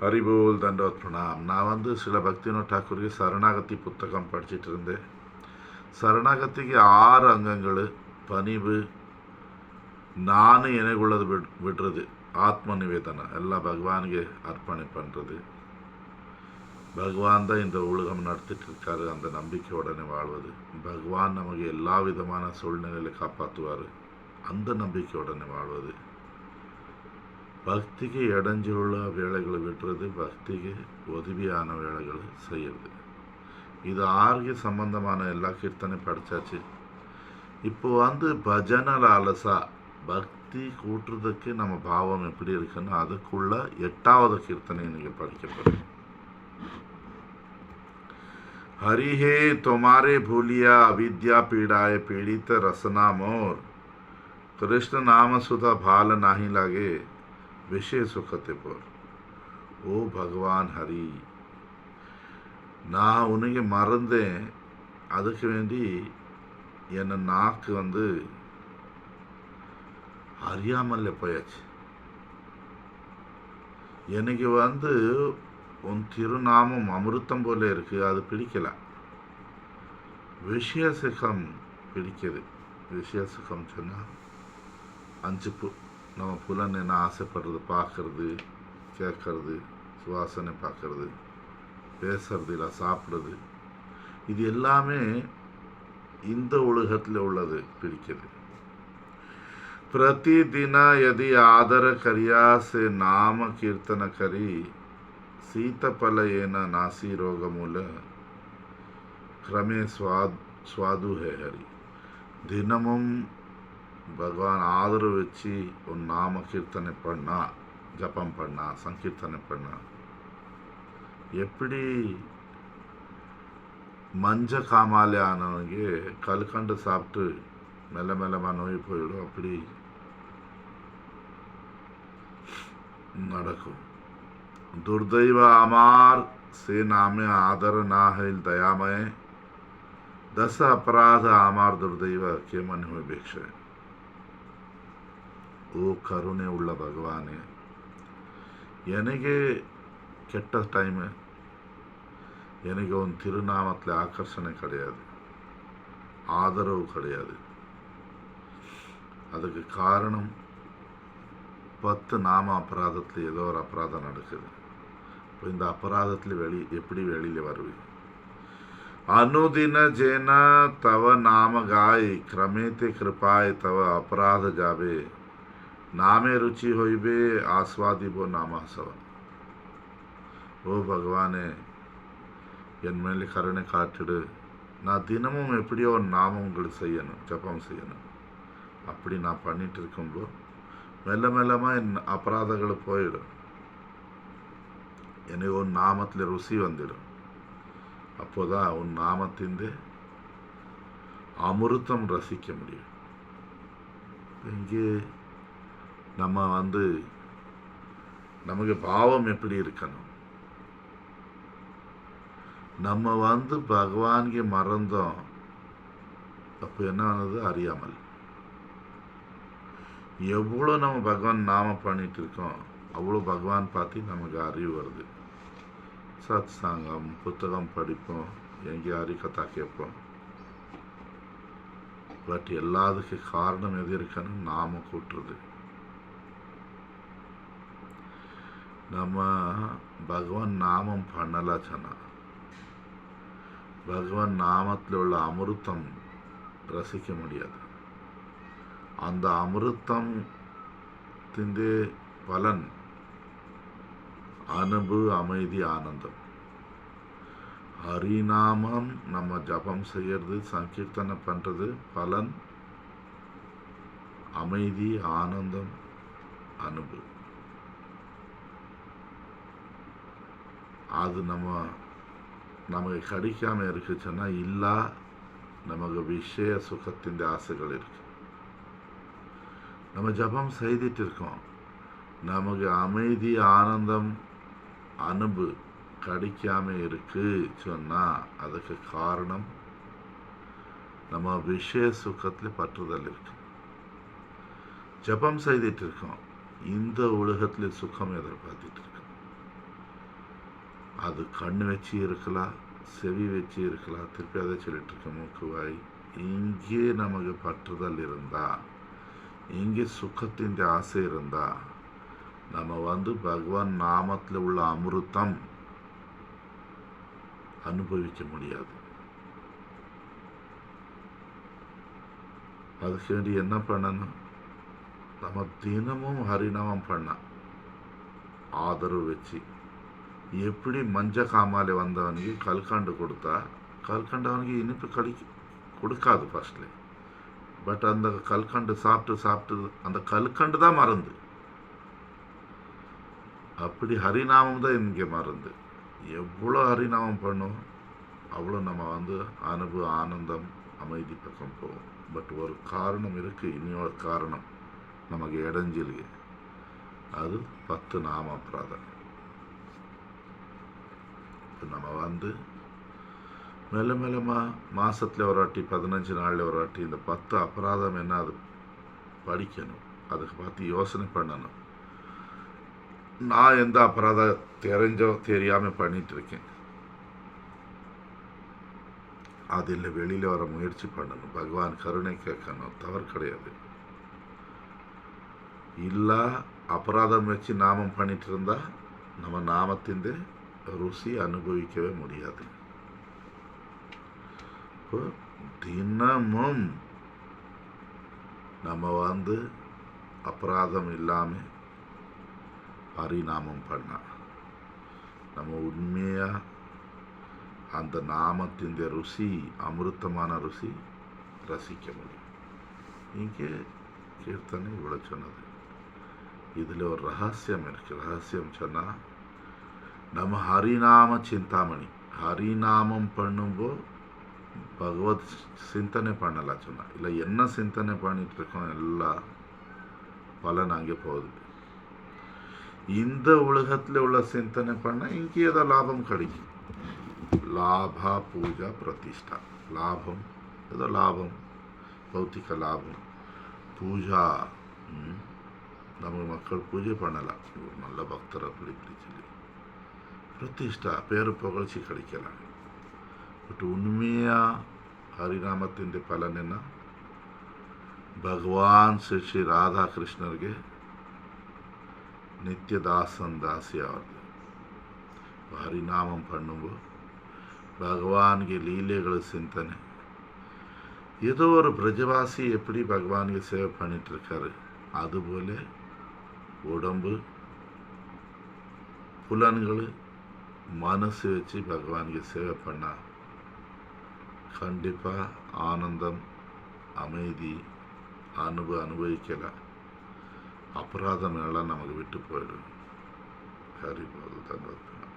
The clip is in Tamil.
ஹரிபோல் தண்டோத் பிரணாம். நான் சில பக்திவினோத் ಠಾಕೂರ್ಗೆ சரணாகதி புத்தகம் படிச்சுட்டு இருந்தேன். சரணாகತಿಗೆ 6 ಅಂಗಗಳು: பணிவு, ನಾನು ಎನೆಗೊಳ್ಳೋದು ಬಿಡ್றது, ஆத்ம நிவேதனம், எல்லாம் பகவானுக்கு அர்ப்பணை பண்ணுறது, பகவான் தான் இந்த உலகம் நடத்திட்டு இருக்காரு அந்த நம்பிக்கையுடனே வாழ்வது, பகவான் நமக்கு எல்லா விதமான சூழ்நிலையில் காப்பாற்றுவார் அந்த நம்பிக்கையுடனே வாழ்வது, பக்திக்கு இடைஞ்சலுள்ள வேலைகளை விட்டுறது, பக்திக்கு உதவியான வேலைகளை செய்யறது. இது ஆரோக்கிய சம்பந்தமான எல்லா கீர்த்தனை படித்தாச்சு. இப்போ பஜனை லாலசா பக்தி கூட்டுறதுக்கு நம்ம பாவம் எப்படி இருக்குன்னு அதுக்குள்ள 8வது கீர்த்தனை நீங்கள் படிக்கப்படும். हरिहे तुम्हारे भूलिया अविद्या पीड़ाए पीड़ित रसना मोर, कृष्ण नाम सुधा भाल नाही लागे விஷய சுகத்தை போர். ஓ பகவான் ஹரி, நான் உனக்கு மறந்தேன், அதுக்கு வேண்டி என்ன நாக்கு அறியாமல் போயாச்சு. எனக்கு உன் திருநாமம் அமிர்தம் போல இருக்கு, அது பிடிக்கல. விஷய சுகம் பிடிக்குது. விஷய சுகம் சொன்னால் 5 நம்ம புலன் என்ன ஆசைப்படுறது, பார்க்கறது, கேட்கறது, சுவாசனை பார்க்கறது, பேசுறது, இல்லை சாப்பிட்றது, இது எல்லாமே இந்த உலகத்தில் உள்ளது பிடிக்குது. प्रतिदिन यदि आदर करिया से नाम कीर्तन करी, शीतफल येन नासी रोग मूल, क्रमे स्वादु है हरि. தினமும் பகவான் ஆதரவு வச்சு ஒரு நாம கீர்த்தனை பண்ணா, ஜபம் பண்ணா, சங்கீர்த்தனை பண்ணா, எப்படி மஞ்ச காமாலே ஆனவங்க கல்கண்டு சாப்பிட்டு மெல்ல மெல்லமாக நோய் போயிடும், அப்படி நடக்கும். दुर्दैव आमार से नामे आदर ना है दयामय, 10 अपराध आमार दुर्दैव के मन हुए भिक्षा. ஓ கருணை உள்ள பகவானே, எனக்கு கெட்ட டைமு, எனக்கு உன் திருநாமத்தில் ஆக்கர்ஷணை கிடையாது, ஆதரவு கிடையாது. அதுக்கு காரணம் 10 நாம அபராதத்தில் ஏதோ ஒரு அபராதம் நடக்குது. இப்போ இந்த அபராதத்தில் எப்படி வெளியில் வருவீங்க? अनुदिन जेन तव नाम गाय, क्रमेते कृपाय तव अपराध जाबे, नामे रुचि होइबे आस्वादिबो नामासव. ஓ பகவானே, என் மேலே கருணை காட்டிடு. நான் தினமும் எப்படியோ ஒரு நாமங்கள் செய்யணும், ஜபம் செய்யணும். அப்படி நான் பண்ணிட்டு இருக்கும்போது மெல்ல மெல்லமாக என் அபராதங்கள் போயிடும், எனக்கு ஒரு நாமத்தில் ருசி வந்துடும். அப்போதான் உன் நாமத்தின் அமிர்தம் ரசிக்க முடியும். இங்கே நம்ம நமக்கு பாவம் எப்படி இருக்கணும்? நம்ம பகவானுக்கு மறந்தோம், அப்போ என்ன ஆனது? அறியாமல். எவ்வளோ நம்ம பகவான் நாம பண்ணிட்டு இருக்கோம், அவ்வளோ பகவான் பார்த்து நமக்கு அறிவு வருது. சத் சங்கம், புத்தகம் படிப்போம், எங்கேயும் ஹரிகதா கேட்போம். பட் எல்லாத்துக்கு காரணம் எது இருக்குன்னு நாம கூட்டுறது. நம்ம பகவான் நாமம் பண்ணல சொன்னா, பகவான் நாமத்தில் உள்ள அமிர்தம் ரசிக்க முடியாது. அந்த அமிர்தம் பலன் அனுபு, அமைதி, ஆனந்தம். ஹரிநாமம் நம்ம ஜபம் செய்யறது, சங்கீர்த்தனை பண்ணுறது பலன் அமைதி, ஆனந்தம், அனுபு. அது நமக்கு கிடைக்காம இருக்குச்சுன்னா இல்லா நமக்கு விஷய சுகத்தின் ஆசைகள் இருக்கு. நம்ம ஜபம் செய்துட்டு இருக்கோம், நமக்கு அமைதி, ஆனந்தம், அனுபு கிடைக்காம இருக்கு சொன்னா அதுக்கு காரணம் நம்ம விஷய சுகத்தில் பற்றுதல் இருக்கு. ஜபம் செய்துட்டு இருக்கோம், இந்த உலகத்தில் சுகம் எதிர்பார்த்துட்டு இருக்கோம். அது கண் வச்சு இருக்கலாம், செவி வச்சு இருக்கலாம். திருப்பி அதை சொல்லிட்டு இருக்க, மூக்கு வாய். இங்கே நமக்கு பற்றுதல் இருந்தா, இங்கே சுகத்தின் ஆசை இருந்தா, நம்ம பகவான் நாமத்தில் உள்ள அமிர்தம் அனுபவிக்க முடியாது. அதுக்கு வேண்டி என்ன பண்ணணும்? நம்ம தினமும் ஹரிநாமம் பண்ண ஆதரவு வச்சு, எப்படி மஞ்ச காமாலே வந்தவனுக்கு கல்கண்டு கொடுத்தா கல்கண்டு அவனுக்கு இனிப்பு கொடுக்காது ஃபர்ஸ்ட்ல. பட் அந்த கல்கண்டு சாப்பிட்டு அந்த கல்கண்டு தான் மருந்து. அப்படி ஹரிநாமம் தான் இங்கே மருந்து. எவ்வளோ ஹரிநாமம் பண்ணும் அவ்வளோ நம்ம அனுபவம், ஆனந்தம், அமைதி பக்கம் போகும். பட் ஒரு காரணம் இருக்குது, இன்னொரு காரணம் நமக்கு இடைஞ்சலுக்கு. அது 10 நாம அபராதம். இப்போ நம்ம மெல்ல மெல்லமாக மாதத்தில் ஒரு வாட்டி, 15 நாளில் ஒரு வாட்டி இந்த 10 அபராதம் என்ன அது படிக்கணும். அதுக்கு பார்த்து யோசனை பண்ணணும். நான் எந்த அபராதம் தெரிஞ்சோ தெரியாமல் பண்ணிகிட்ருக்கேன், அதில் வெளியில் வர முயற்சி பண்ணணும். பகவான் கருணை கேட்கணும், தவறு கிடையாது. இல்லை அபராதம் வச்சு நாமம் பண்ணிட்டு இருந்தால் நம்ம நாமத்தின் ருசி அனுபவிக்கவே முடியாது. இப்போ தினமும் நம்ம அபராதம் இல்லாமல் ஹரிநாமம் பண்ண நம்ம உண்மையாக அந்த நாமத்தின் ருசி, அமிர்தமான ருசி ரசிக்க முடியும். இங்கே கீர்த்தனை இவ்வளோ சொன்னது. இதில் ஒரு ரகசியம் இருக்குது. ரகசியம் சொன்னால், நம்ம ஹரிநாம சிந்தாமணி, ஹரிநாமம் பண்ணும்போது பகவத் சிந்தனை பண்ணலாம் சொன்னால், இல்லை என்ன சிந்தனை பண்ணிட்டு இருக்கோம் எல்லா பலன் அங்கே போகுது. இந்த உலகத்தில் உள்ள சிந்தனை பண்ணால் இங்கே ஏதோ லாபம் கிடைக்கும். லாபா பூஜா பிரதிஷ்டா, லாபம் ஏதோ லாபம், பௌத்திக லாபம். பூஜா நம்ம மக்கள் பூஜை பண்ணலாம், ஒரு நல்ல பக்தர் அப்படி இப்படி சொல்லி பிரதிஷ்டா, பேரு புகழ்ச்சி கிடைக்கலாம். பட் உண்மையாக ஹரிநாமத்தின் பலன் என்ன? பகவான் ஸ்ரீ ராதாகிருஷ்ணருக்கு நித்தியதாசன் தாசி ஆகுது. ஹரிநாமம் பண்ணும்போது பகவானுக்கு லீலைகள் சிந்தனை. ஏதோ ஒரு பிரஜவாசி எப்படி பகவானுக்கு சேவை பண்ணிட்டு இருக்காரு, அதுபோல உடம்பு, புலன்கள், மனசு வச்சு பகவானுக்கு சேவை பண்ணால் கண்டிப்பாக ஆனந்தம், அமைதி அனுபவிக்கலாம். அபராதம் எல்லாம் நமக்கு விட்டு போயிடும். ஹரி போல் தன்வத்னா.